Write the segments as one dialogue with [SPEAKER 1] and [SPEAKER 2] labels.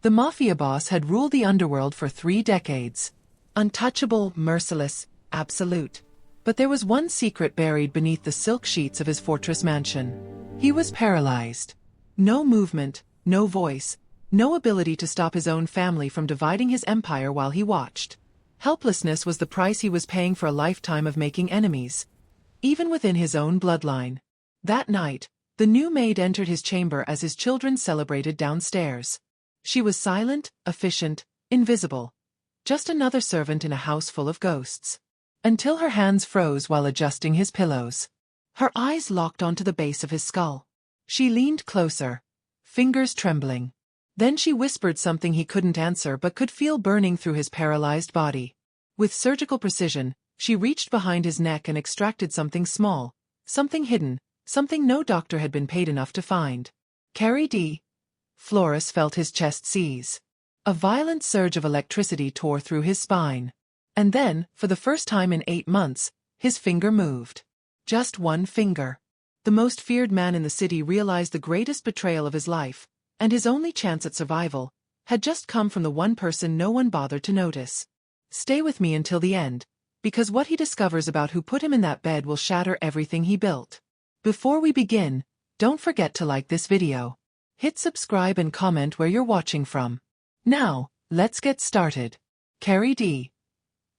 [SPEAKER 1] The Mafia boss had ruled the underworld for 3 decades. Untouchable, merciless, absolute. But there was one secret buried beneath the silk sheets of his fortress mansion. He was paralyzed. No movement, no voice, no ability to stop his own family from dividing his empire while he watched. Helplessness was the price he was paying for a lifetime of making enemies, even within his own bloodline. That night, the new maid entered his chamber as his children celebrated downstairs. She was silent, efficient, invisible. Just another servant in a house full of ghosts. Until her hands froze while adjusting his pillows. Her eyes locked onto the base of his skull. She leaned closer, fingers trembling. Then she whispered something he couldn't answer but could feel burning through his paralyzed body. With surgical precision, she reached behind his neck and extracted something small, something hidden, something no doctor had been paid enough to find. Carrie D. Flores felt his chest seize. A violent surge of electricity tore through his spine. And then, for the first time in 8 months, his finger moved. Just one finger. The most feared man in the city realized the greatest betrayal of his life, and his only chance at survival, had just come from the one person no one bothered to notice. Stay with me until the end, because what he discovers about who put him in that bed will shatter everything he built. Before we begin, don't forget to like this video. Hit subscribe and comment where you're watching from. Now, let's get started. Carrie D.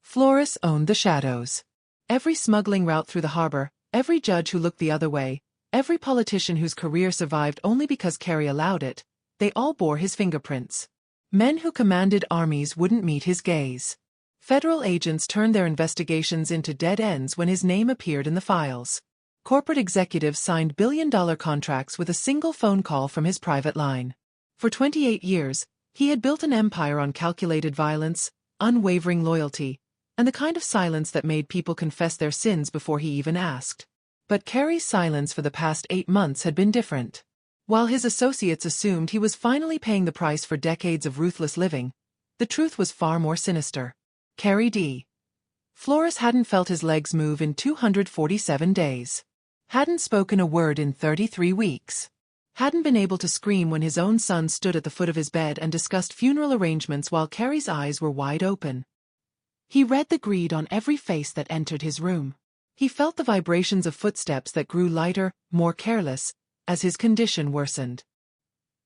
[SPEAKER 1] Flores owned the shadows. Every smuggling route through the harbor, every judge who looked the other way, every politician whose career survived only because Carrie allowed it, they all bore his fingerprints. Men who commanded armies wouldn't meet his gaze. Federal agents turned their investigations into dead ends when his name appeared in the files. Corporate executives signed billion-dollar contracts with a single phone call from his private line. For 28 years, he had built an empire on calculated violence, unwavering loyalty, and the kind of silence that made people confess their sins before he even asked. But Carrie's silence for the past 8 months had been different. While his associates assumed he was finally paying the price for decades of ruthless living, the truth was far more sinister. Carrie D. Flores hadn't felt his legs move in 247 days. Hadn't spoken a word in 33 weeks. Hadn't been able to scream when his own son stood at the foot of his bed and discussed funeral arrangements while Carrie's eyes were wide open. He read the greed on every face that entered his room. He felt the vibrations of footsteps that grew lighter, more careless, as his condition worsened.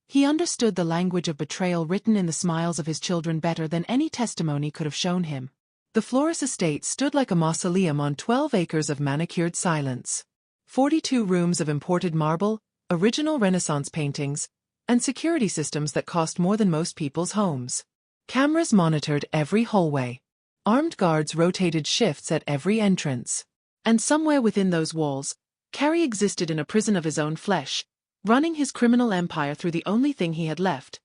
[SPEAKER 1] He understood the language of betrayal written in the smiles of his children better than any testimony could have shown him. The Flores estate stood like a mausoleum on 12 acres of manicured silence. 42 rooms of imported marble, original Renaissance paintings, and security systems that cost more than most people's homes. Cameras monitored every hallway. Armed guards rotated shifts at every entrance. And somewhere within those walls, Carrie existed in a prison of his own flesh, running his criminal empire through the only thing he had left: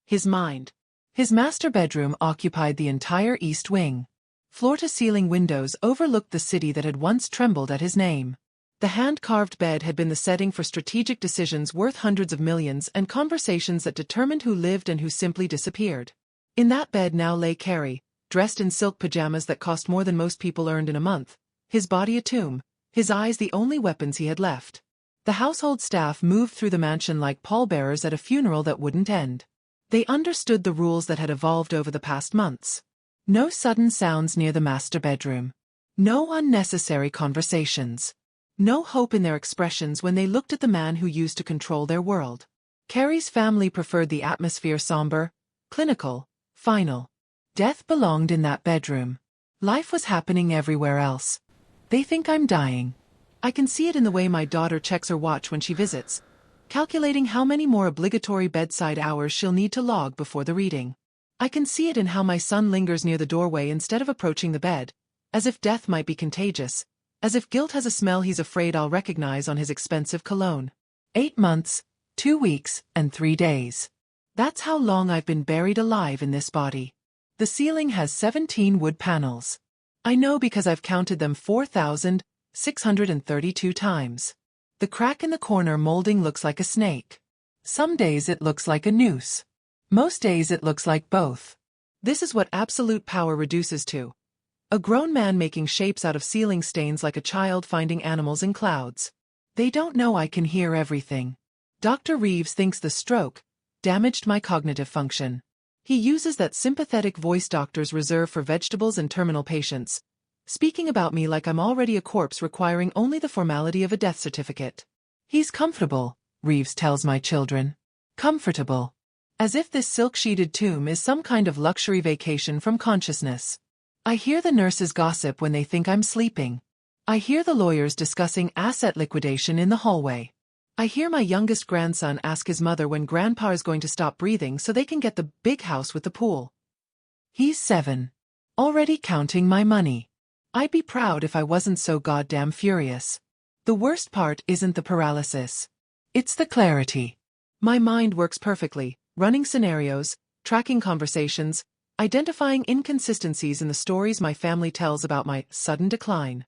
[SPEAKER 1] his mind. His master bedroom occupied the entire east wing. Floor-to-ceiling windows overlooked the city that had once trembled at his name. The hand-carved bed had been the setting for strategic decisions worth hundreds of millions and conversations that determined who lived and who simply disappeared. In that bed now lay Carrie, dressed in silk pajamas that cost more than most people earned in a month, his body a tomb, his eyes the only weapons he had left. The household staff moved through the mansion like pallbearers at a funeral that wouldn't end. They understood the rules that had evolved over the past months. No sudden sounds near the master bedroom. No unnecessary conversations. No hope in their expressions when they looked at the man who used to control their world. Carrie's family preferred the atmosphere somber, clinical, final. Death belonged in that bedroom. Life was happening everywhere else. They think I'm dying. I can see it in the way my daughter checks her watch when she visits, calculating how many more obligatory bedside hours she'll need to log before the reading. I can see it in how my son lingers near the doorway instead of approaching the bed, as if death might be contagious, as if guilt has a smell he's afraid I'll recognize on his expensive cologne. 8 months, 2 weeks, and 3 days. That's how long I've been buried alive in this body. The ceiling has 17 wood panels. I know because I've counted them 4,632 times. The crack in the corner molding looks like a snake. Some days it looks like a noose. Most days it looks like both. This is what absolute power reduces to. A grown man making shapes out of ceiling stains like a child finding animals in clouds. They don't know I can hear everything. Dr. Reeves thinks the stroke damaged my cognitive function. He uses that sympathetic voice doctors reserve for vegetables and terminal patients, speaking about me like I'm already a corpse requiring only the formality of a death certificate. He's comfortable, Reeves tells my children. Comfortable. As if this silk-sheeted tomb is some kind of luxury vacation from consciousness. I hear the nurses gossip when they think I'm sleeping. I hear the lawyers discussing asset liquidation in the hallway. I hear my youngest grandson ask his mother when grandpa is going to stop breathing so they can get the big house with the pool. He's 7. Already counting my money. I'd be proud if I wasn't so goddamn furious. The worst part isn't the paralysis. It's the clarity. My mind works perfectly, running scenarios, tracking conversations, identifying inconsistencies in the stories my family tells about my sudden decline.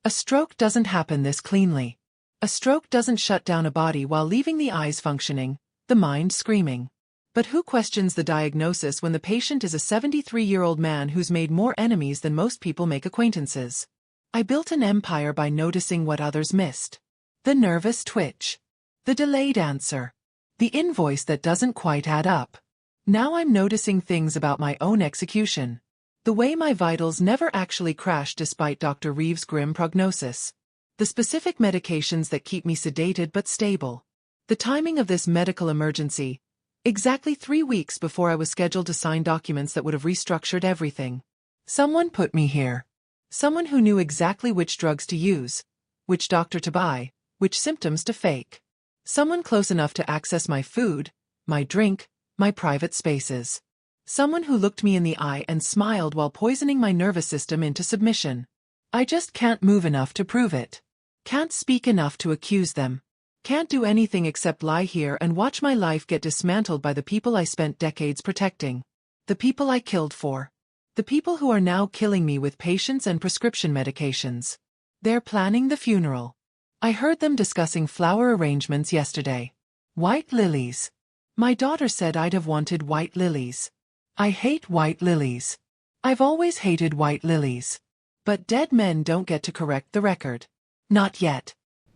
[SPEAKER 1] A stroke doesn't happen this cleanly. A stroke doesn't shut down a body while leaving the eyes functioning, the mind screaming. But who questions the diagnosis when the patient is a 73-year-old man who's made more enemies than most people make acquaintances? I built an empire by noticing what others missed. The nervous twitch. The delayed answer. The invoice that doesn't quite add up. Now I'm noticing things about my own execution. The way my vitals never actually crash despite Dr. Reeves' grim prognosis. The specific medications that keep me sedated but stable. The timing of this medical emergency. Exactly 3 weeks before I was scheduled to sign documents that would have restructured everything. Someone put me here. Someone who knew exactly which drugs to use, which doctor to buy, which symptoms to fake. Someone close enough to access my food, my drink, my private spaces. Someone who looked me in the eye and smiled while poisoning my nervous system into submission. I just can't move enough to prove it. Can't speak enough to accuse them. Can't do anything except lie here and watch my life get dismantled by the people I spent decades protecting. The people I killed for. The people who are now killing me with patients and prescription medications. They're planning the funeral. I heard them discussing flower arrangements yesterday. White lilies. My daughter said I'd have wanted white lilies. I hate white lilies. I've always hated white lilies. But dead men don't get to correct the record. Not yet.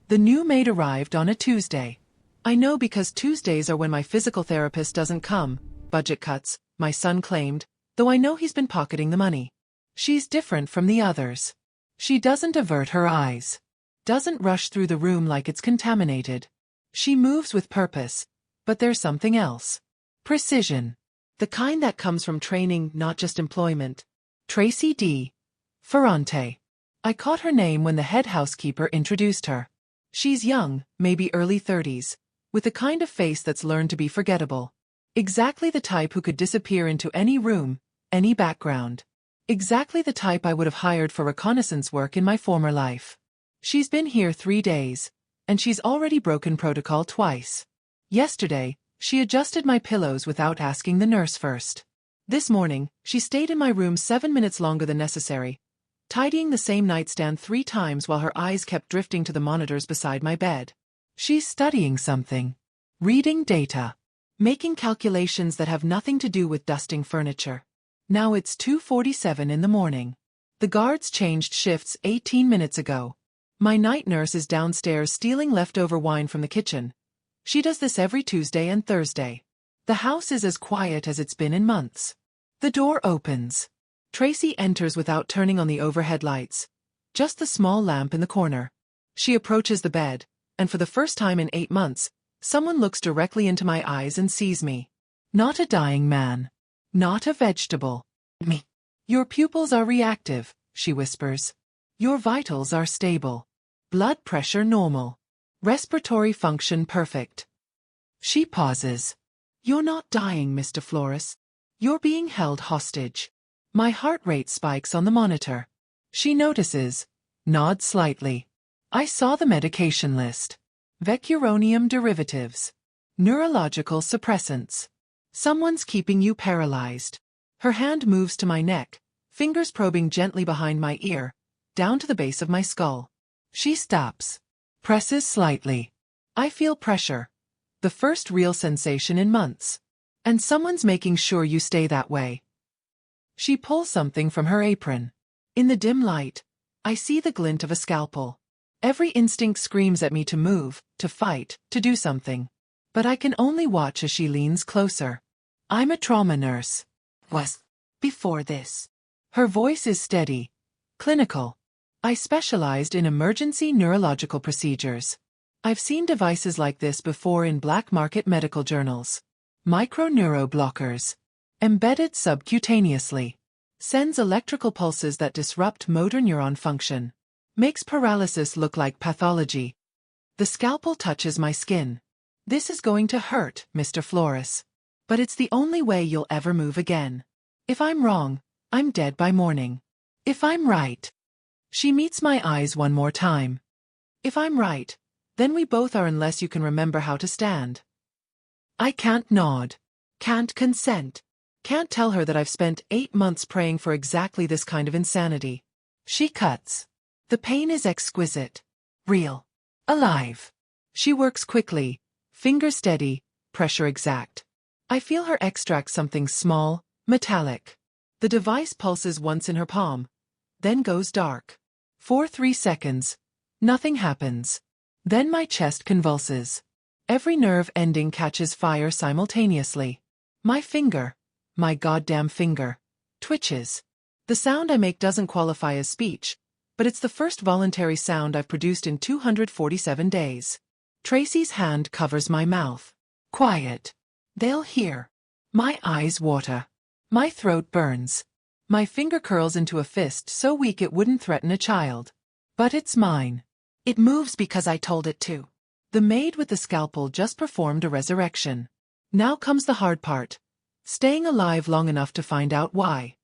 [SPEAKER 1] The new maid arrived on a Tuesday. I know because Tuesdays are when my physical therapist doesn't come. Budget cuts, my son claimed, though I know he's been pocketing the money. She's different from the others. She doesn't avert her eyes. Doesn't rush through the room like it's contaminated. She moves with purpose, but there's something else. Precision. The kind that comes from training, not just employment. Tracy D. Ferrante. I caught her name when the head housekeeper introduced her. She's young, maybe early 30s, with the kind of face that's learned to be forgettable. Exactly the type who could disappear into any room, any background. Exactly the type I would have hired for reconnaissance work in my former life. She's been here 3 days, and she's already broken protocol twice. Yesterday, she adjusted my pillows without asking the nurse first. This morning, she stayed in my room 7 minutes longer than necessary, tidying the same nightstand 3 times while her eyes kept drifting to the monitors beside my bed. She's studying something. Reading data. Making calculations that have nothing to do with dusting furniture. Now it's 2:47 in the morning. The guards changed shifts 18 minutes ago. My night nurse is downstairs stealing leftover wine from the kitchen. She does this every Tuesday and Thursday. The house is as quiet as it's been in months. The door opens. Tracy enters without turning on the overhead lights. Just the small lamp in the corner. She approaches the bed, and for the first time in 8 months, someone looks directly into my eyes and sees me. Not a dying man. Not a vegetable. Me. Your pupils are reactive, she whispers. Your vitals are stable. Blood pressure normal. Respiratory function perfect. She pauses. You're not dying, Mr. Flores. You're being held hostage. My heart rate spikes on the monitor. She notices. Nods slightly. I saw the medication list. Vecuronium derivatives. Neurological suppressants. Someone's keeping you paralyzed. Her hand moves to my neck, fingers probing gently behind my ear, down to the base of my skull. She stops. Presses slightly. I feel pressure. The first real sensation in months. And someone's making sure you stay that way. She pulls something from her apron. In the dim light, I see the glint of a scalpel. Every instinct screams at me to move, to fight, to do something. But I can only watch as she leans closer. I'm a trauma nurse. Was. Before this. Her voice is steady. Clinical. I specialized in emergency neurological procedures. I've seen devices like this before in black market medical journals. Micro-neuroblockers. Embedded subcutaneously. Sends electrical pulses that disrupt motor neuron function. Makes paralysis look like pathology. The scalpel touches my skin. This is going to hurt, Mr. Flores. But it's the only way you'll ever move again. If I'm wrong, I'm dead by morning. If I'm right. She meets my eyes one more time. If I'm right, then we both are unless you can remember how to stand. I can't nod. Can't consent. Can't tell her that I've spent 8 months praying for exactly this kind of insanity. She cuts. The pain is exquisite. Real. Alive. She works quickly. Finger steady. Pressure exact. I feel her extract something small, metallic. The device pulses once in her palm. Then goes dark. For 3 seconds. Nothing happens. Then my chest convulses. Every nerve ending catches fire simultaneously. My finger. My goddamn finger. Twitches. The sound I make doesn't qualify as speech, but it's the first voluntary sound I've produced in 247 days. Tracy's hand covers my mouth. Quiet. They'll hear. My eyes water. My throat burns. My finger curls into a fist so weak it wouldn't threaten a child. But it's mine. It moves because I told it to. The maid with the scalpel just performed a resurrection. Now comes the hard part. Staying alive long enough to find out why.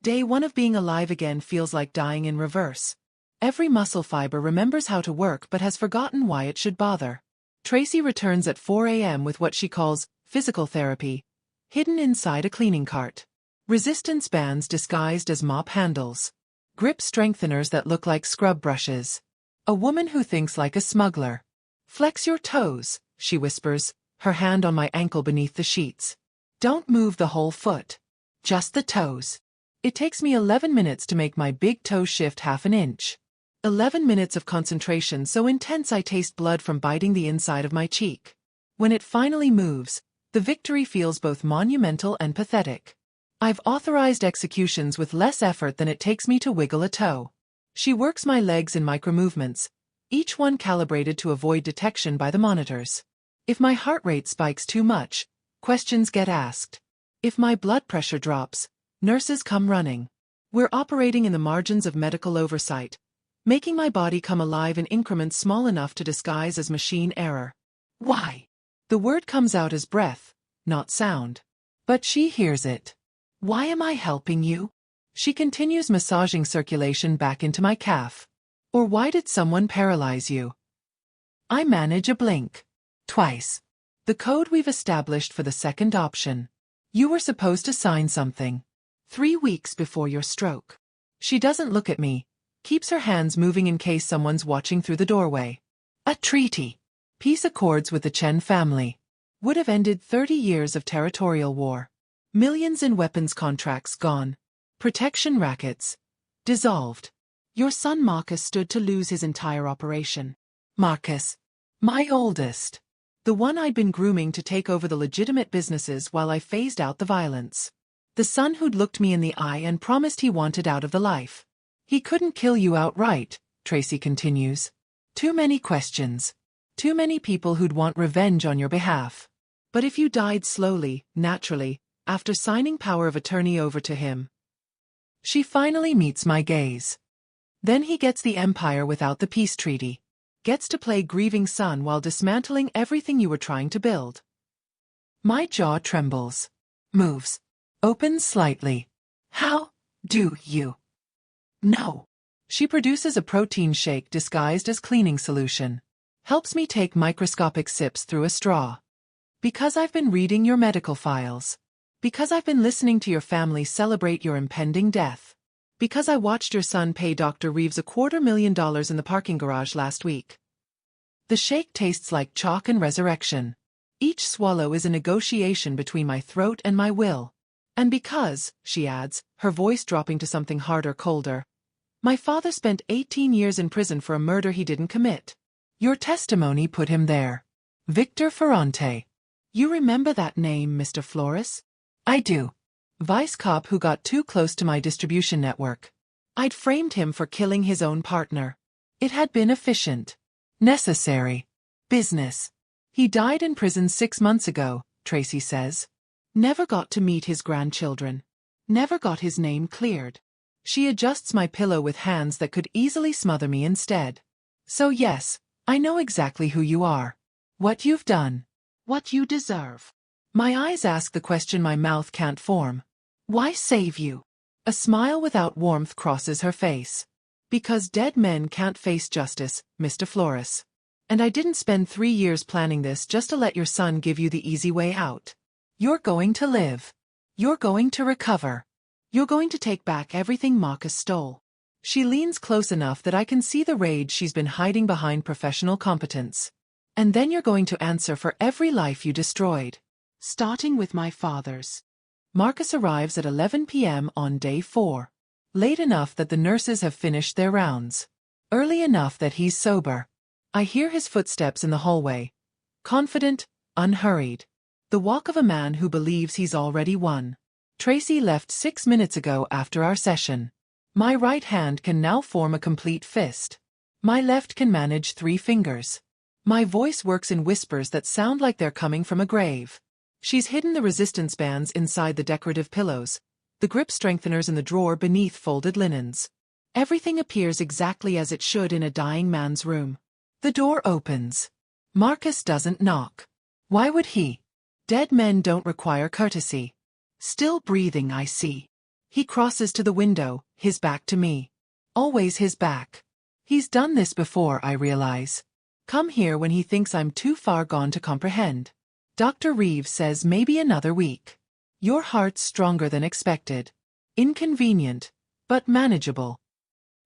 [SPEAKER 1] Day 1 of being alive again feels like dying in reverse. Every muscle fiber remembers how to work but has forgotten why it should bother. Tracy returns at 4 a.m. with what she calls physical therapy, hidden inside a cleaning cart. Resistance bands disguised as mop handles. Grip strengtheners that look like scrub brushes. A woman who thinks like a smuggler. Flex your toes, she whispers, her hand on my ankle beneath the sheets. Don't move the whole foot. Just the toes. It takes me 11 minutes to make my big toe shift half an inch. 11 minutes of concentration so intense I taste blood from biting the inside of my cheek. When it finally moves, the victory feels both monumental and pathetic. I've authorized executions with less effort than it takes me to wiggle a toe. She works my legs in micro-movements, each one calibrated to avoid detection by the monitors. If my heart rate spikes too much, questions get asked. If my blood pressure drops, nurses come running. We're operating in the margins of medical oversight, making my body come alive in increments small enough to disguise as machine error. Why? The word comes out as breath, not sound. But she hears it. Why am I helping you? She continues massaging circulation back into my calf. Or why did someone paralyze you? I manage a blink. Twice. The code we've established for the second option. You were supposed to sign something. 3 weeks before your stroke. She doesn't look at me, keeps her hands moving in case someone's watching through the doorway. A treaty. Peace accords with the Chen family. Would have ended 30 years of territorial war. Millions in weapons contracts gone. Protection rackets. Dissolved. Your son Marcus stood to lose his entire operation. Marcus. My oldest. The one I'd been grooming to take over the legitimate businesses while I phased out the violence. The son who'd looked me in the eye and promised he wanted out of the life. He couldn't kill you outright, Tracy continues. Too many questions. Too many people who'd want revenge on your behalf. But if you died slowly, naturally, after signing power of attorney over to him. She finally meets my gaze. Then he gets the empire without the peace treaty. Gets to play grieving son while dismantling everything you were trying to build. My jaw trembles. Moves. Opens slightly. How do you know? She produces a protein shake disguised as cleaning solution. Helps me take microscopic sips through a straw. Because I've been reading your medical files. Because I've been listening to your family celebrate your impending death. Because I watched your son pay Dr. Reeves $250,000 in the parking garage last week. The shake tastes like chalk and resurrection. Each swallow is a negotiation between my throat and my will. And because, she adds, her voice dropping to something harder, colder, my father spent 18 years in prison for a murder he didn't commit. Your testimony put him there. Victor Ferrante. You remember that name, Mr. Flores? I do. Vice cop who got too close to my distribution network. I'd framed him for killing his own partner. It had been efficient. Necessary. Business. He died in prison 6 months ago, Tracy says. Never got to meet his grandchildren. Never got his name cleared. She adjusts my pillow with hands that could easily smother me instead. So yes, I know exactly who you are. What you've done. What you deserve. My eyes ask the question my mouth can't form. Why save you? A smile without warmth crosses her face. Because dead men can't face justice, Mr. Flores. And I didn't spend 3 years planning this just to let your son give you the easy way out. You're going to live. You're going to recover. You're going to take back everything Marcus stole. She leans close enough that I can see the rage she's been hiding behind professional competence. And then you're going to answer for every life you destroyed. Starting with my father's. Marcus arrives at 11 p.m. on day 4. Late enough that the nurses have finished their rounds. Early enough that he's sober. I hear his footsteps in the hallway. Confident, unhurried. The walk of a man who believes he's already won. Tracy left 6 minutes ago after our session. My right hand can now form a complete fist. My left can manage 3 fingers. My voice works in whispers that sound like they're coming from a grave. She's hidden the resistance bands inside the decorative pillows, the grip strengtheners in the drawer beneath folded linens. Everything appears exactly as it should in a dying man's room. The door opens. Marcus doesn't knock. Why would he? Dead men don't require courtesy. Still breathing, I see. He crosses to the window, his back to me. Always his back. He's done this before, I realize. Come here when he thinks I'm too far gone to comprehend. Dr. Reeves says maybe another week. Your heart's stronger than expected. Inconvenient, but manageable.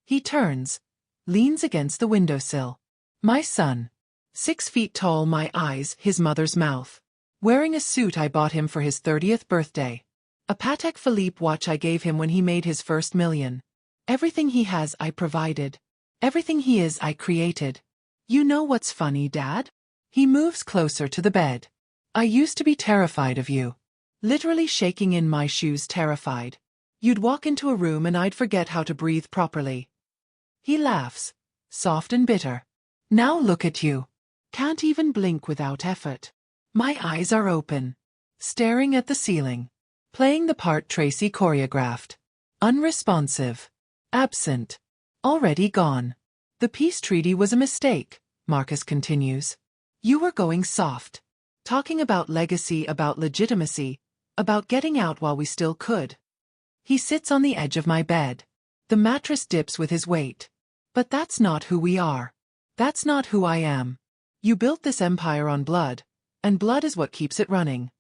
[SPEAKER 1] He turns, leans against the windowsill. My son. 6 feet tall, my eyes, his mother's mouth. Wearing a suit I bought him for his 30th birthday. A Patek Philippe watch I gave him when he made his first million. Everything he has I provided. Everything he is I created. You know what's funny, Dad? He moves closer to the bed. I used to be terrified of you. Literally shaking in my shoes, terrified. You'd walk into a room and I'd forget how to breathe properly. He laughs, soft and bitter. Now look at you. Can't even blink without effort. My eyes are open. Staring at the ceiling. Playing the part Tracy choreographed. Unresponsive. Absent. Already gone. The peace treaty was a mistake, Marcus continues. You were going soft. Talking about legacy, about legitimacy, about getting out while we still could. He sits on the edge of my bed. The mattress dips with his weight. But that's not who we are. That's not who I am. You built this empire on blood, and blood is what keeps it running.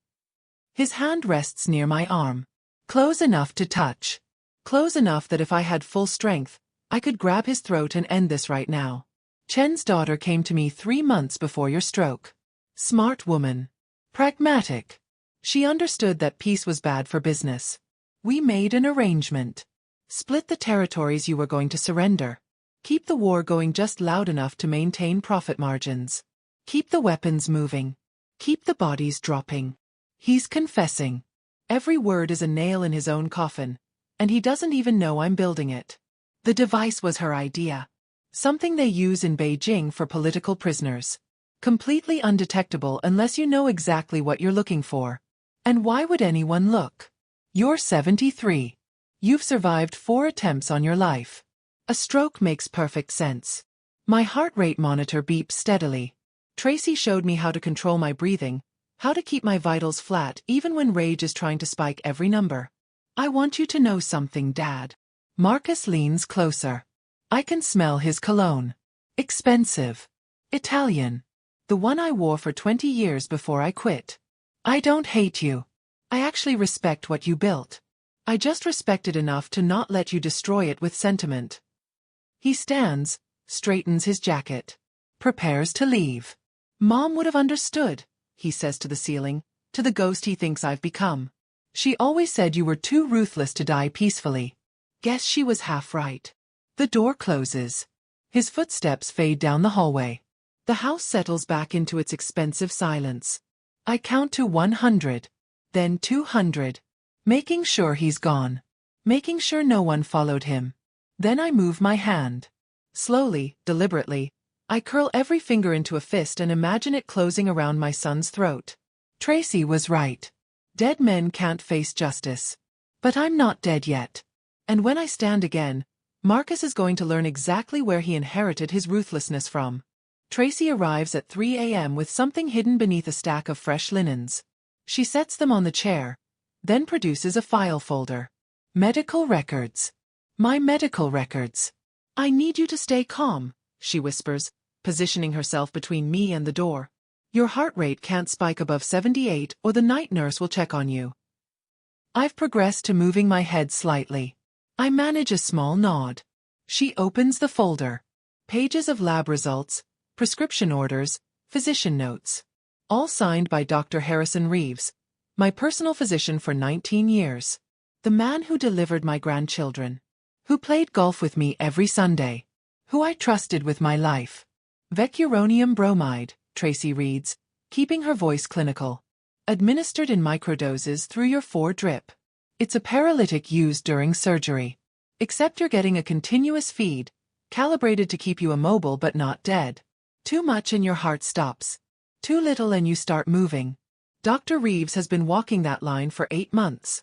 [SPEAKER 1] His hand rests near my arm. Close enough to touch. Close enough that if I had full strength, I could grab his throat and end this right now. Chen's daughter came to me 3 months before your stroke. Smart woman. Pragmatic. She understood that peace was bad for business. We made an arrangement. Split the territories you were going to surrender. Keep the war going just loud enough to maintain profit margins. Keep the weapons moving. Keep the bodies dropping. He's confessing. Every word is a nail in his own coffin, and he doesn't even know I'm building it. The device was her idea. Something they use in Beijing for political prisoners. Completely undetectable unless you know exactly what you're looking for. And why would anyone look? You're 73. You've survived 4 attempts on your life. A stroke makes perfect sense. My heart rate monitor beeps steadily. Tracy showed me how to control my breathing, how to keep my vitals flat even when rage is trying to spike every number. I want you to know something, Dad. Marcus leans closer. I can smell his cologne. Expensive. Italian. The one I wore for 20 years before I quit. I don't hate you. I actually respect what you built. I just respect it enough to not let you destroy it with sentiment. He stands, straightens his jacket. Prepares to leave. Mom would have understood, he says to the ceiling, to the ghost he thinks I've become. She always said you were too ruthless to die peacefully. Guess she was half right. The door closes. His footsteps fade down the hallway. The house settles back into its expensive silence. I count to 100. Then 200. making sure he's gone, making sure no one followed him. Then I move my hand. Slowly, deliberately, I curl every finger into a fist and imagine it closing around my son's throat. Tracy was right. Dead men can't face justice. But I'm not dead yet. And when I stand again, Marcus is going to learn exactly where he inherited his ruthlessness from. Tracy arrives at 3 a.m. with something hidden beneath a stack of fresh linens. She sets them on the chair, then produces a file folder. Medical records. My medical records. I need you to stay calm, she whispers, positioning herself between me and the door. Your heart rate can't spike above 78 or the night nurse will check on you. I've progressed to moving my head slightly. I manage a small nod. She opens the folder. Pages of lab results, prescription orders, physician notes. All signed by Dr. Harrison Reeves, my personal physician for 19 years. The man who delivered my grandchildren. Who played golf with me every Sunday. Who I trusted with my life. Vecuronium bromide, Tracy reads, keeping her voice clinical. Administered in microdoses through your 4-drip. It's a paralytic used during surgery. Except you're getting a continuous feed, calibrated to keep you immobile but not dead. Too much and your heart stops. Too little and you start moving. Dr. Reeves has been walking that line for 8 months.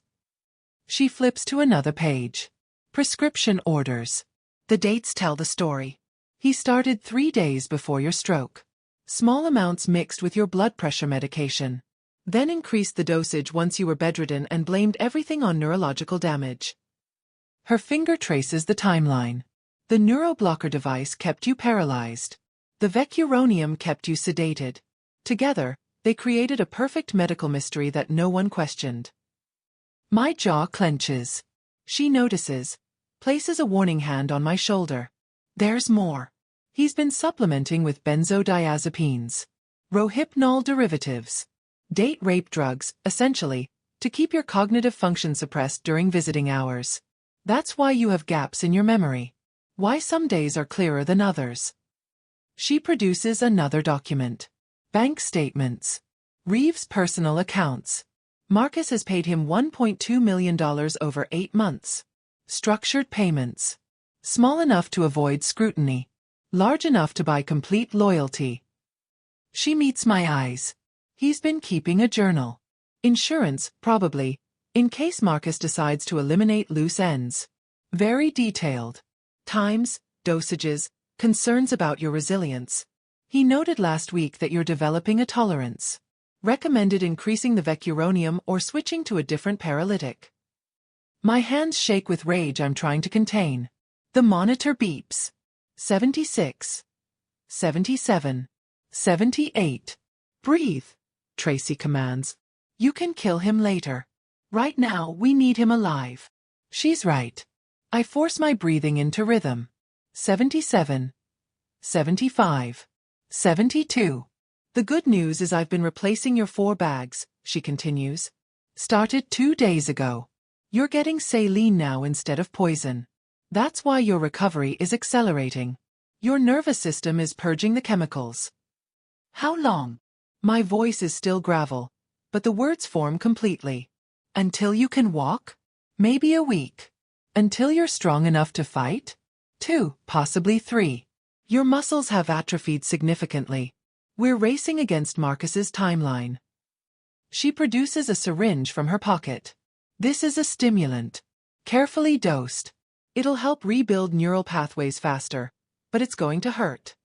[SPEAKER 1] She flips to another page. Prescription orders. The dates tell the story. He started 3 days before your stroke. Small amounts mixed with your blood pressure medication. Then increased the dosage once you were bedridden and blamed everything on neurological damage. Her finger traces the timeline. The neuroblocker device kept you paralyzed. The vecuronium kept you sedated. Together, they created a perfect medical mystery that no one questioned. My jaw clenches. She notices, places a warning hand on my shoulder. There's more. He's been supplementing with benzodiazepines. Rohypnol derivatives. Date rape drugs, essentially, to keep your cognitive function suppressed during visiting hours. That's why you have gaps in your memory. Why some days are clearer than others. She produces another document. Bank statements. Reeves' personal accounts. Marcus has paid him $1.2 million over 8 months. Structured payments. Small enough to avoid scrutiny. Large enough to buy complete loyalty. She meets my eyes. He's been keeping a journal. Insurance, probably, in case Marcus decides to eliminate loose ends. Very detailed. Times, dosages, concerns about your resilience. He noted last week that you're developing a tolerance. Recommended increasing the vecuronium or switching to a different paralytic. My hands shake with rage I'm trying to contain. The monitor beeps. 76. 77. 78. Breathe, Tracy commands. You can kill him later. Right now, we need him alive. She's right. I force my breathing into rhythm. 77. 75. 72. The good news is I've been replacing your 4 bags, she continues. Started 2 days ago. You're getting saline now instead of poison. That's why your recovery is accelerating. Your nervous system is purging the chemicals. How long? My voice is still gravel, but the words form completely. Until you can walk? Maybe a week. Until you're strong enough to fight? 2, possibly 3. Your muscles have atrophied significantly. We're racing against Marcus's timeline. She produces a syringe from her pocket. This is a stimulant. Carefully dosed. It'll help rebuild neural pathways faster, but it's going to hurt.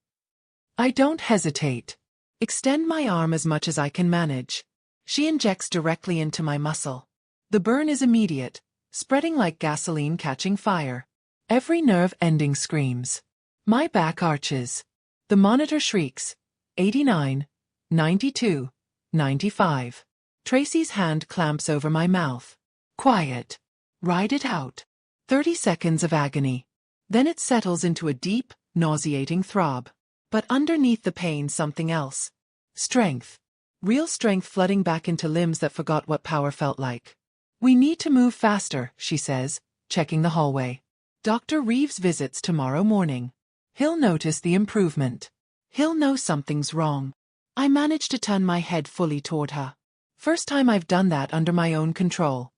[SPEAKER 1] I don't hesitate. Extend my arm as much as I can manage. She injects directly into my muscle. The burn is immediate, spreading like gasoline catching fire. Every nerve ending screams. My back arches. The monitor shrieks. 89, 92, 95. Tracy's hand clamps over my mouth. Quiet. Ride it out. 30 seconds of agony. Then it settles into a deep, nauseating throb. But underneath the pain something else. Strength. Real strength flooding back into limbs that forgot what power felt like. We need to move faster, she says, checking the hallway. Dr. Reeves visits tomorrow morning. He'll notice the improvement. He'll know something's wrong. I manage to turn my head fully toward her. First time I've done that under my own control.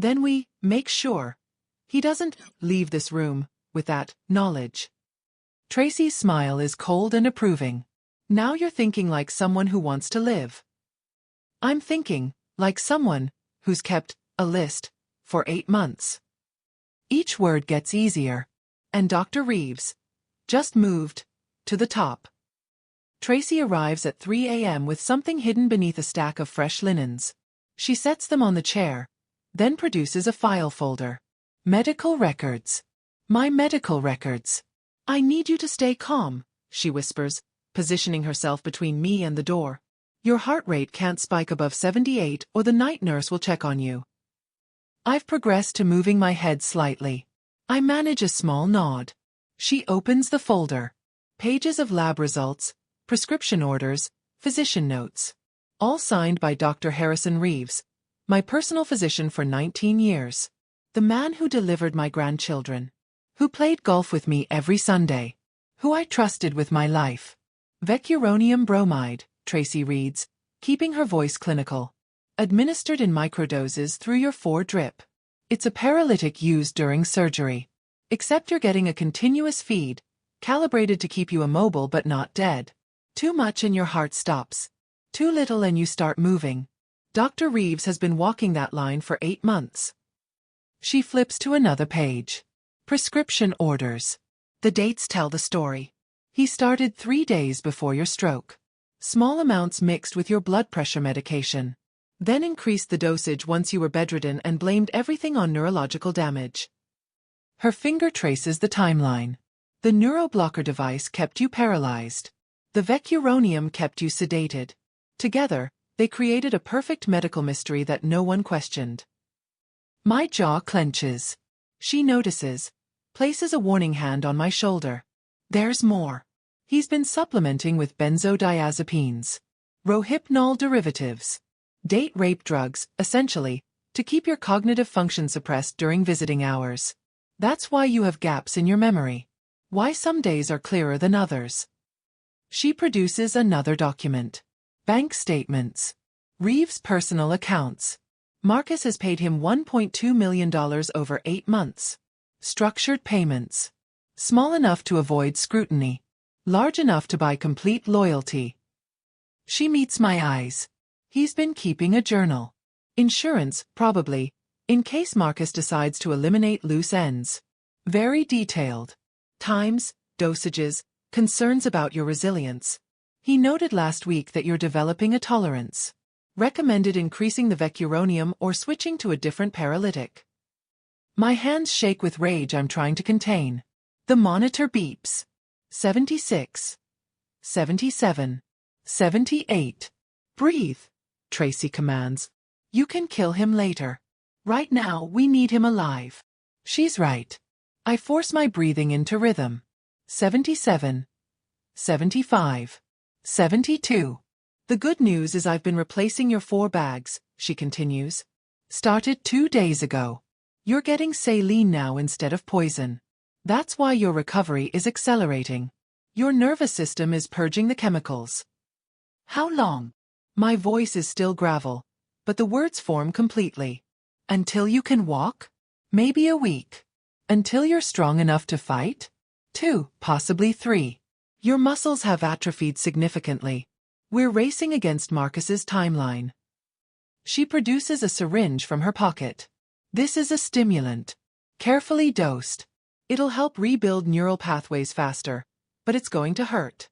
[SPEAKER 1] Then we make sure he doesn't leave this room with that knowledge. Tracy's smile is cold and approving. Now you're thinking like someone who wants to live. I'm thinking like someone who's kept a list for 8 months. Each word gets easier. And Dr. Reeves just moved to the top. Tracy arrives at 3 a.m. with something hidden beneath a stack of fresh linens. She sets them on the chair, then produces a file folder. Medical records. My medical records. I need you to stay calm, she whispers, positioning herself between me and the door. Your heart rate can't spike above 78 or the night nurse will check on you. I've progressed to moving my head slightly. I manage a small nod. She opens the folder. Pages of lab results, prescription orders, physician notes. All signed by Dr. Harrison Reeves, my personal physician for 19 years. The man who delivered my grandchildren. Who played golf with me every Sunday. Who I trusted with my life. Vecuronium bromide, Tracy reads, keeping her voice clinical. Administered in microdoses through your 4-drip. It's a paralytic used during surgery. Except you're getting a continuous feed, calibrated to keep you immobile but not dead. Too much and your heart stops. Too little and you start moving. Dr. Reeves has been walking that line for 8 months. She flips to another page. Prescription orders. The dates tell the story. He started 3 days before your stroke. Small amounts mixed with your blood pressure medication. Then increased the dosage once you were bedridden and blamed everything on neurological damage. Her finger traces the timeline. The neuroblocker device kept you paralyzed. The vecuronium kept you sedated. Together, they created a perfect medical mystery that no one questioned. My jaw clenches. She notices, places a warning hand on my shoulder. There's more. He's been supplementing with benzodiazepines. Rohypnol derivatives. Date rape drugs, essentially, to keep your cognitive function suppressed during visiting hours. That's why you have gaps in your memory. Why some days are clearer than others. She produces another document. Bank statements. Reeves' personal accounts. Marcus has paid him $1.2 million over 8 months. Structured payments. Small enough to avoid scrutiny. Large enough to buy complete loyalty. She meets my eyes. He's been keeping a journal. Insurance, probably, in case Marcus decides to eliminate loose ends. Very detailed. Times, dosages, concerns about your resilience. He noted last week that you're developing a tolerance. Recommended increasing the vecuronium or switching to a different paralytic. My hands shake with rage I'm trying to contain. The monitor beeps. 76. 77. 78. Breathe, Tracy commands. You can kill him later. Right now, we need him alive. She's right. I force my breathing into rhythm. 77. 75. 72. The good news is I've been replacing your 4 bags, she continues. Started 2 days ago. You're getting saline now instead of poison. That's why your recovery is accelerating. Your nervous system is purging the chemicals. How long? My voice is still gravel, but the words form completely. Until you can walk? Maybe a week. Until you're strong enough to fight? 2, possibly 3. Your muscles have atrophied significantly. We're racing against Marcus's timeline. She produces a syringe from her pocket. This is a stimulant. Carefully dosed. It'll help rebuild neural pathways faster, but it's going to hurt.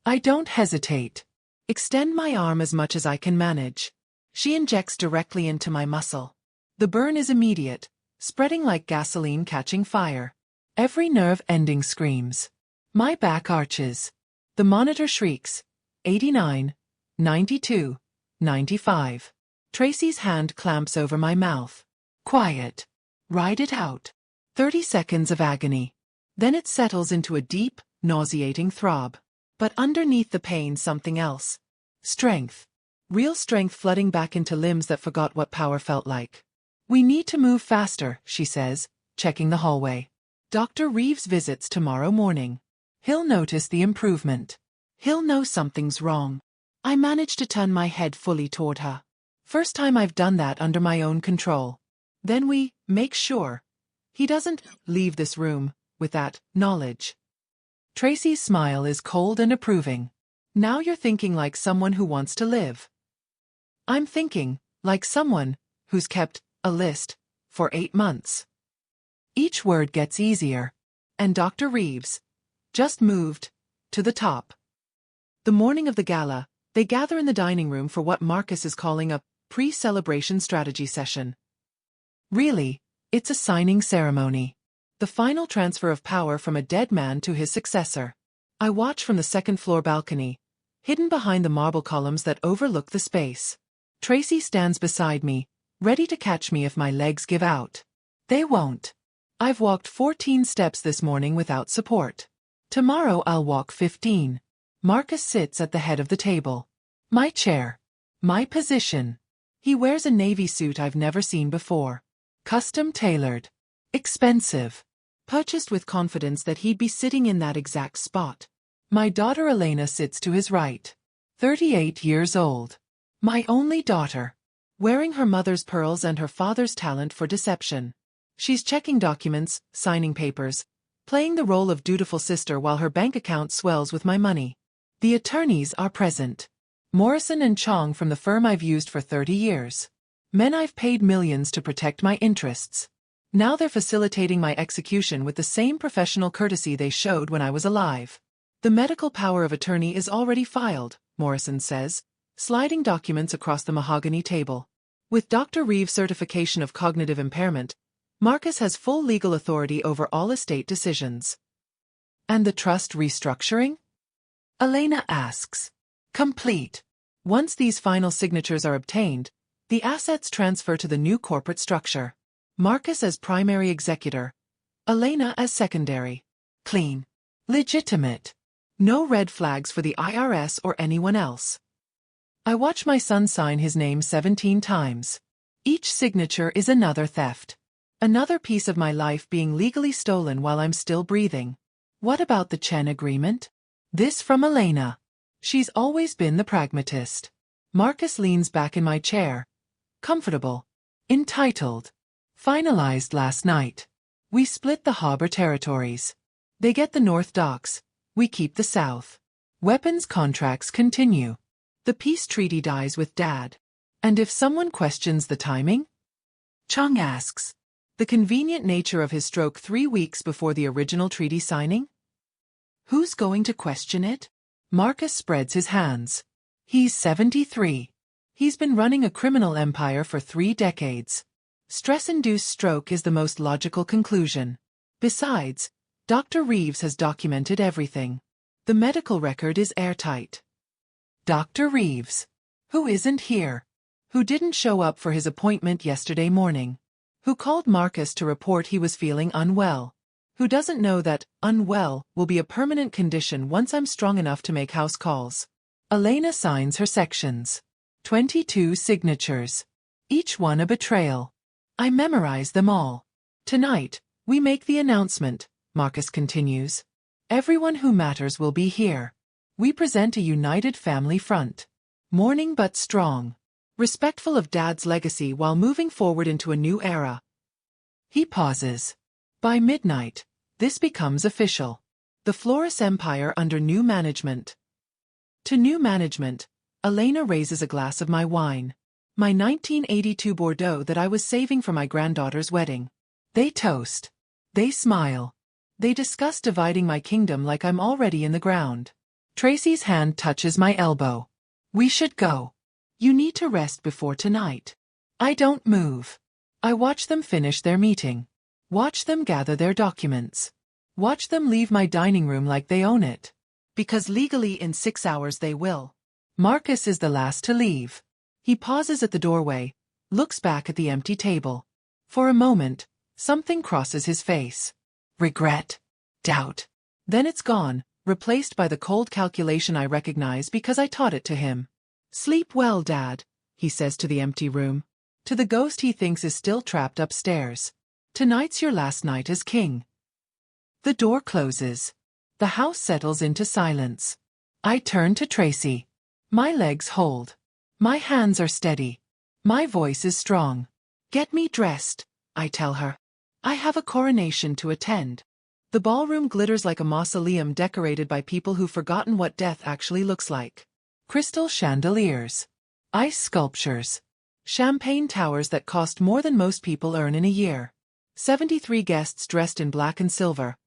[SPEAKER 1] I don't hesitate. Extend my arm as much as I can manage. She injects directly into my muscle. The burn is immediate, spreading like gasoline catching fire. Every nerve ending screams. My back arches. The monitor shrieks. 89, 92, 95. Tracy's hand clamps over my mouth. Quiet. Ride it out. 30 seconds of agony. Then it settles into a deep, nauseating throb. But underneath the pain something else. Strength. Real strength flooding back into limbs that forgot what power felt like. We need to move faster, she says, checking the hallway. Dr. Reeves visits tomorrow morning. He'll notice the improvement. He'll know something's wrong. I manage to turn my head fully toward her. First time I've done that under my own control. Then we make sure he doesn't leave this room with that knowledge. Tracy's smile is cold and approving. Now you're thinking like someone who wants to live. I'm thinking like someone who's kept a list for 8 months. Each word gets easier. And Dr. Reeves just moved to the top. The morning of the gala, they gather in the dining room for what Marcus is calling a pre-celebration strategy session. Really, it's a signing ceremony. The final transfer of power from a dead man to his successor. I watch from the second-floor balcony, hidden behind the marble columns that overlook the space. Tracy stands beside me, ready to catch me if my legs give out. They won't. I've walked 14 steps this morning without support. Tomorrow I'll walk 15. Marcus sits at the head of the table. My chair. My position. He wears a navy suit I've never seen before. Custom-tailored. Expensive. Purchased with confidence that he'd be sitting in that exact spot. My daughter Elena sits to his right. 38 years old. My only daughter. Wearing her mother's pearls and her father's talent for deception. She's checking documents, signing papers, playing the role of dutiful sister while her bank account swells with my money. The attorneys are present. Morrison and Chong from the firm I've used for 30 years. Men I've paid millions to protect my interests. Now they're facilitating my execution with the same professional courtesy they showed when I was alive. The medical power of attorney is already filed, Morrison says, sliding documents across the mahogany table. With Dr. Reeves' certification of cognitive impairment, Marcus has full legal authority over all estate decisions. And the trust restructuring? Elena asks. Complete. Once these final signatures are obtained, the assets transfer to the new corporate structure. Marcus as primary executor, Elena as secondary. Clean. Legitimate. No red flags for the IRS or anyone else. I watch my son sign his name 17 times. Each signature is another theft. Another piece of my life being legally stolen while I'm still breathing. What about the Chen agreement? This from Elena. She's always been the pragmatist. Marcus leans back in my chair. Comfortable. Entitled. Finalized last night. We split the harbor territories. They get the North Docks. We keep the South. Weapons contracts continue. The peace treaty dies with Dad. And if someone questions the timing? Chong asks. The convenient nature of his stroke 3 weeks before the original treaty signing? Who's going to question it? Marcus spreads his hands. He's 73. He's been running a criminal empire for 3 decades. Stress-induced stroke is the most logical conclusion. Besides, Dr. Reeves has documented everything. The medical record is airtight. Dr. Reeves. Who isn't here? Who didn't show up for his appointment yesterday morning? Who called Marcus to report he was feeling unwell? Who doesn't know that unwell will be a permanent condition once I'm strong enough to make house calls? Elena signs her sections. 22 signatures. Each one a betrayal. I memorize them all. Tonight, we make the announcement, Marcus continues. Everyone who matters will be here. We present a united family front. Mourning but strong. Respectful of Dad's legacy while moving forward into a new era. He pauses. By midnight, this becomes official. The Flores Empire under new management. To new management, Elena raises a glass of my wine. My 1982 Bordeaux that I was saving for my granddaughter's wedding. They toast. They smile. They discuss dividing my kingdom like I'm already in the ground. Tracy's hand touches my elbow. We should go. You need to rest before tonight. I don't move. I watch them finish their meeting. Watch them gather their documents. Watch them leave my dining room like they own it. Because legally in 6 hours they will. Marcus is the last to leave. He pauses at the doorway, looks back at the empty table. For a moment, something crosses his face. Regret. Doubt. Then it's gone, replaced by the cold calculation I recognize because I taught it to him. Sleep well, Dad, he says to the empty room. To the ghost he thinks is still trapped upstairs. Tonight's your last night as king. The door closes. The house settles into silence. I turn to Tracy. My legs hold. My hands are steady. My voice is strong. Get me dressed, I tell her. I have a coronation to attend. The ballroom glitters like a mausoleum decorated by people who've forgotten what death actually looks like. Crystal chandeliers. Ice sculptures. Champagne towers that cost more than most people earn in a year. 73 guests dressed in black and silver.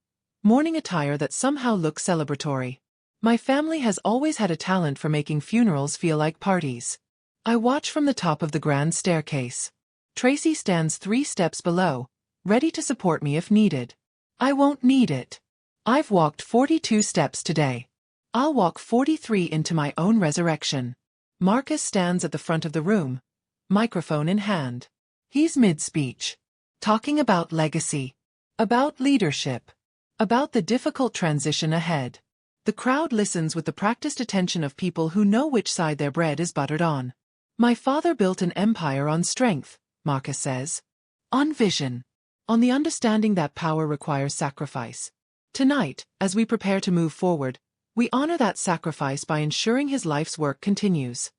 [SPEAKER 1] Mourning attire that somehow looks celebratory. My family has always had a talent for making funerals feel like parties. I watch from the top of the grand staircase. Tracy stands 3 steps below, ready to support me if needed. I won't need it. I've walked 42 steps today. I'll walk 43 into my own resurrection. Marcus stands at the front of the room, microphone in hand. He's mid-speech. Talking about legacy. About leadership. About the difficult transition ahead. The crowd listens with the practiced attention of people who know which side their bread is buttered on. My father built an empire on strength, Marcus says. On vision. On the understanding that power requires sacrifice. Tonight, as we prepare to move forward, we honor that sacrifice by ensuring his life's work continues.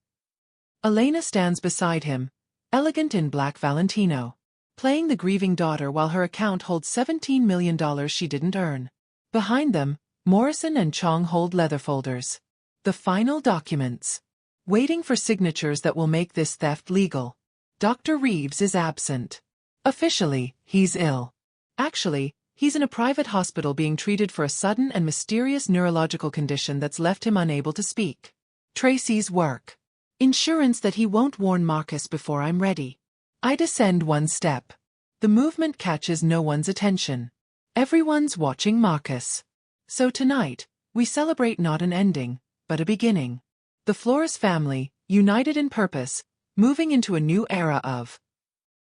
[SPEAKER 1] Elena stands beside him, elegant in black Valentino, playing the grieving daughter while her account holds $17 million she didn't earn. Behind them, Morrison and Chong hold leather folders. The final documents. Waiting for signatures that will make this theft legal. Dr. Reeves is absent. Officially, he's ill. Actually, he's in a private hospital being treated for a sudden and mysterious neurological condition that's left him unable to speak. Tracy's work. Insurance that he won't warn Marcus before I'm ready. I descend 1 step. The movement catches no one's attention. Everyone's watching Marcus. So tonight, we celebrate not an ending, but a beginning. The Flores family, united in purpose, moving into a new era of.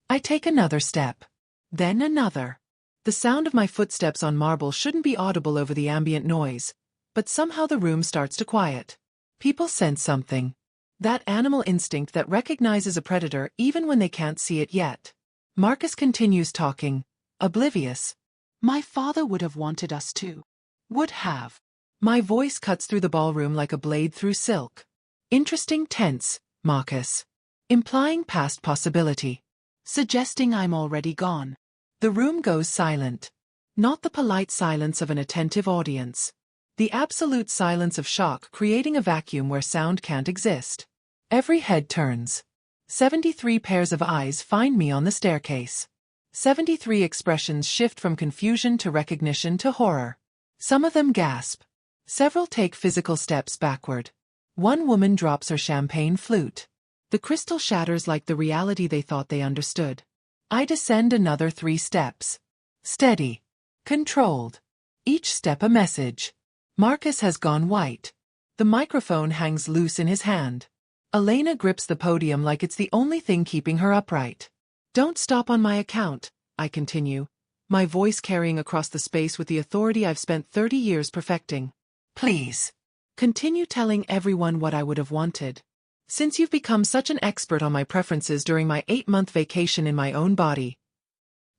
[SPEAKER 1] I take another step. Then another. The sound of my footsteps on marble shouldn't be audible over the ambient noise, but somehow the room starts to quiet. People sense something. That animal instinct that recognizes a predator even when they can't see it yet. Marcus continues talking, oblivious. My father would have wanted us to. Would have. My voice cuts through the ballroom like a blade through silk. Interesting tense, Marcus. Implying past possibility. Suggesting I'm already gone. The room goes silent. Not the polite silence of an attentive audience. The absolute silence of shock creating a vacuum where sound can't exist. Every head turns. 73 pairs of eyes find me on the staircase. 73 expressions shift from confusion to recognition to horror. Some of them gasp. Several take physical steps backward. One woman drops her champagne flute. The crystal shatters like the reality they thought they understood. I descend another 3 steps. Steady. Controlled. Each step a message. Marcus has gone white. The microphone hangs loose in his hand. Elena grips the podium like it's the only thing keeping her upright. Don't stop on my account, I continue, my voice carrying across the space with the authority I've spent 30 years perfecting. Please. Continue telling everyone what I would have wanted. Since you've become such an expert on my preferences during my 8-month vacation in my own body.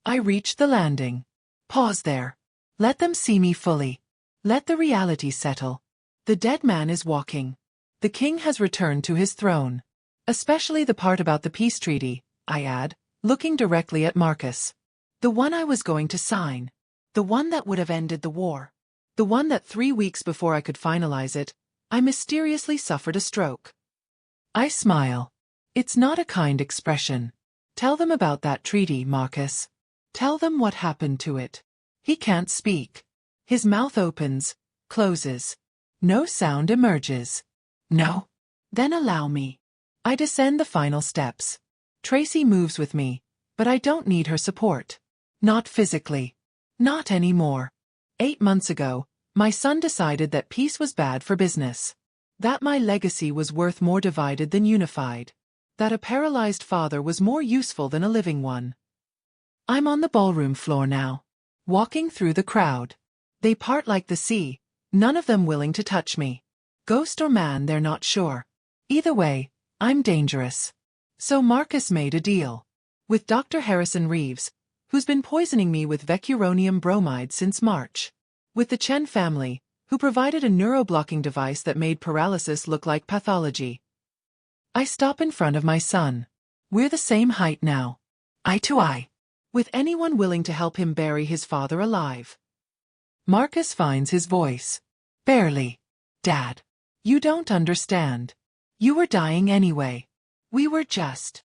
[SPEAKER 1] I reach the landing. Pause there. Let them see me fully. Let the reality settle. The dead man is walking. The king has returned to his throne. Especially the part about the peace treaty, I add, looking directly at Marcus. The one I was going to sign. The one that would have ended the war. The one that 3 weeks before I could finalize it, I mysteriously suffered a stroke. I smile. It's not a kind expression. Tell them about that treaty, Marcus. Tell them what happened to it. He can't speak. His mouth opens, closes. No sound emerges. No. Then allow me. I descend the final steps. Tracy moves with me, but I don't need her support. Not physically. Not anymore. 8 months ago, my son decided that peace was bad for business. That my legacy was worth more divided than unified. That a paralyzed father was more useful than a living one. I'm on the ballroom floor now. Walking through the crowd. They part like the sea, none of them willing to touch me. Ghost or man, they're not sure. Either way, I'm dangerous. So Marcus made a deal. With Dr. Harrison Reeves, who's been poisoning me with vecuronium bromide since March. With the Chen family, who provided a neuroblocking device that made paralysis look like pathology. I stop in front of my son. We're the same height now. Eye to eye. with anyone willing to help him bury his father alive. Marcus finds his voice. Barely. Dad. You don't understand. You were dying anyway. We were just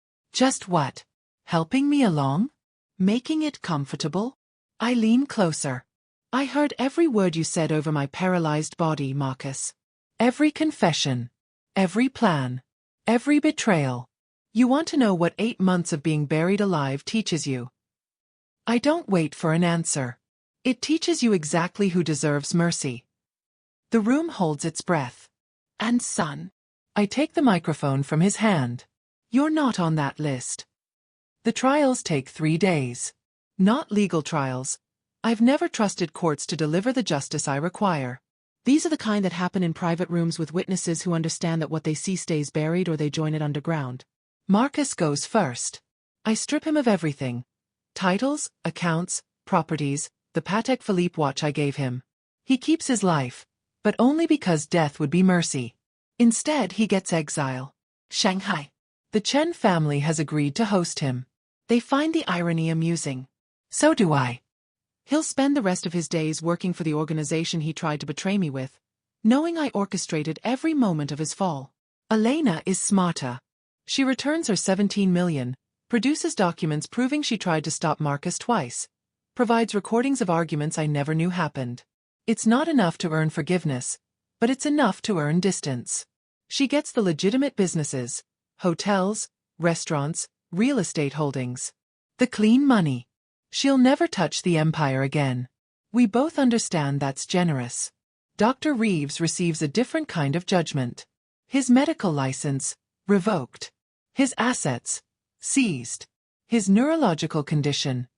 [SPEAKER 1] what? Helping me along? Making it comfortable? I lean closer. I heard every word you said over my paralyzed body, Marcus. Every confession. Every plan. Every betrayal. You want to know what 8 months of being buried alive teaches you? I don't wait for an answer. It teaches you exactly who deserves mercy. The room holds its breath. And son. I take the microphone from his hand. You're not on that list. The trials take 3 days. Not legal trials. I've never trusted courts to deliver the justice I require. These are the kind that happen in private rooms with witnesses who understand that what they see stays buried or they join it underground. Marcus goes first. I strip him of everything. Titles, accounts, properties, the Patek Philippe watch I gave him. He keeps his life, but only because death would be mercy. Instead, he gets exile. Shanghai. The Chen family has agreed to host him. They find the irony amusing. So do I. He'll spend the rest of his days working for the organization he tried to betray me with, knowing I orchestrated every moment of his fall. Elena is smarter. She returns her 17 million, produces documents proving she tried to stop Marcus twice, provides recordings of arguments I never knew happened. It's not enough to earn forgiveness, but it's enough to earn distance. She gets the legitimate businesses, hotels, restaurants, real estate holdings. The clean money. She'll never touch the empire again. We both understand that's generous. Dr. Reeves receives a different kind of judgment. His medical license, revoked. His assets, seized. His neurological condition,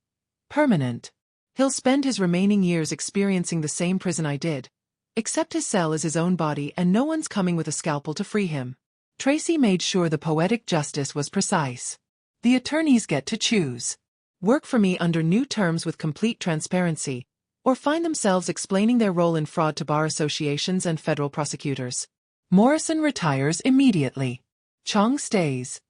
[SPEAKER 1] permanent. He'll spend his remaining years experiencing the same prison I did, except his cell is his own body and no one's coming with a scalpel to free him. Tracy made sure the poetic justice was precise. The attorneys get to choose. Work for me under new terms with complete transparency, or find themselves explaining their role in fraud to bar associations and federal prosecutors. Morrison retires immediately. Chong stays.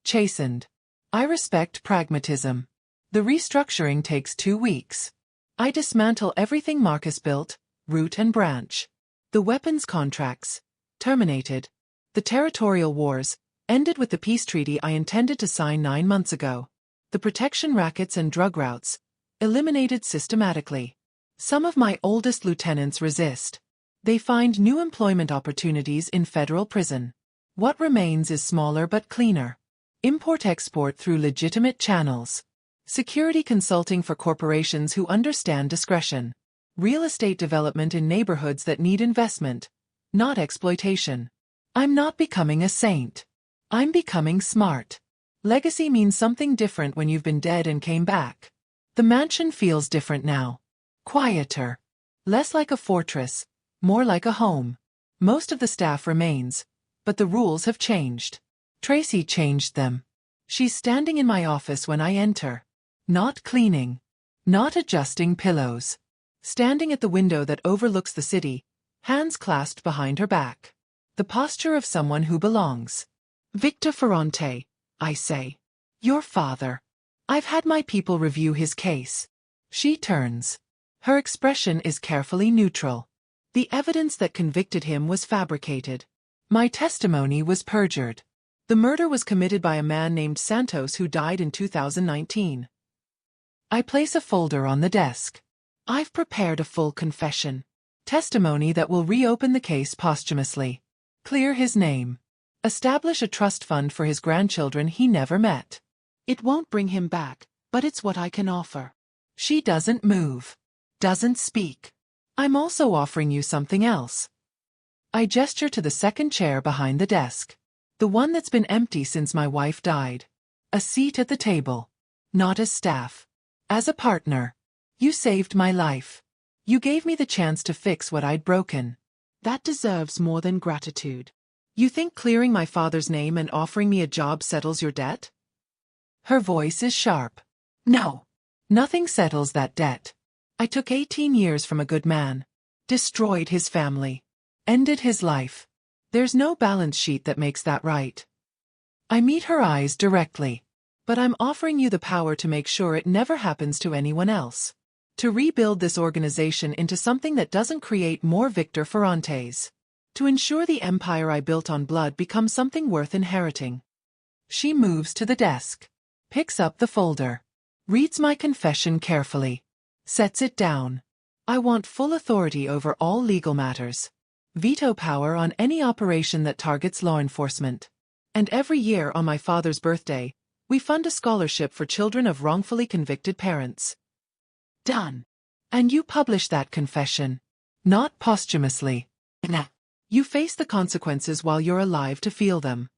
[SPEAKER 1] Chastened. I respect pragmatism. The restructuring takes 2 weeks. I dismantle everything Marcus built, root and branch. The weapons contracts, terminated. The territorial wars, ended with the peace treaty I intended to sign 9 months ago. The protection rackets and drug routes, eliminated systematically. Some of my oldest lieutenants resist. They find new employment opportunities in federal prison. What remains is smaller but cleaner. Import-export through legitimate channels. Security consulting for corporations who understand discretion. Real estate development in neighborhoods that need investment, not exploitation. I'm not becoming a saint. I'm becoming smart. Legacy means something different when you've been dead and came back. The mansion feels different now. Quieter. Less like a fortress, more like a home. Most of the staff remains, but the rules have changed. Tracy changed them. She's standing in my office when I enter. Not cleaning. Not adjusting pillows. Standing at the window that overlooks the city, hands clasped behind her back. The posture of someone who belongs. Victor Ferrante, I say. Your father. I've had my people review his case. She turns. Her expression is carefully neutral. The evidence that convicted him was fabricated. My testimony was perjured. The murder was committed by a man named Santos who died in 2019. I place a folder on the desk. I've prepared a full confession. Testimony that will reopen the case posthumously. Clear his name. Establish a trust fund for his grandchildren he never met. It won't bring him back, but it's what I can offer. She doesn't move. Doesn't speak. I'm also offering you something else. I gesture to the second chair behind the desk. The one that's been empty since my wife died. A seat at the table. Not as staff. As a partner. You saved my life. You gave me the chance to fix what I'd broken. That deserves more than gratitude. You think clearing my father's name and offering me a job settles your debt? Her voice is sharp. No. Nothing settles that debt. I took 18 years from a good man. Destroyed his family. Ended his life. There's no balance sheet that makes that right. I meet her eyes directly. But I'm offering you the power to make sure it never happens to anyone else. To rebuild this organization into something that doesn't create more Victor Ferrantes. To ensure the empire I built on blood becomes something worth inheriting. She moves to the desk, picks up the folder, reads my confession carefully, sets it down. I want full authority over all legal matters. Veto power on any operation that targets law enforcement. And every year on my father's birthday, we fund a scholarship for children of wrongfully convicted parents. Done. And you publish that confession. Not posthumously. Nah. You face the consequences while you're alive to feel them.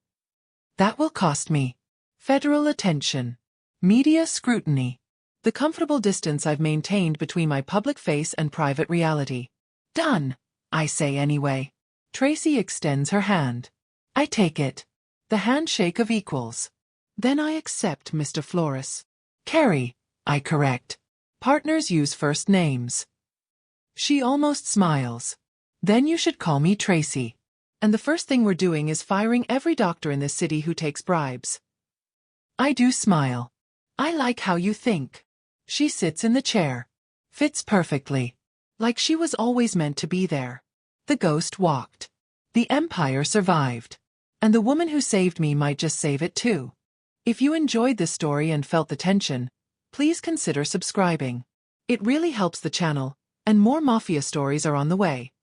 [SPEAKER 1] That will cost me federal attention, media scrutiny, the comfortable distance I've maintained between my public face and private reality. Done, I say anyway. Tracy extends her hand. I take it. The handshake of equals. Then I accept, Mr. Flores. Carrie, I correct. Partners use first names. She almost smiles. Then you should call me Tracy. And the first thing we're doing is firing every doctor in this city who takes bribes. I do smile. I like how you think. She sits in the chair. Fits perfectly. Like she was always meant to be there. The ghost walked. The empire survived. And the woman who saved me might just save it too. If you enjoyed this story and felt the tension, please consider subscribing. It really helps the channel, and more Mafia stories are on the way.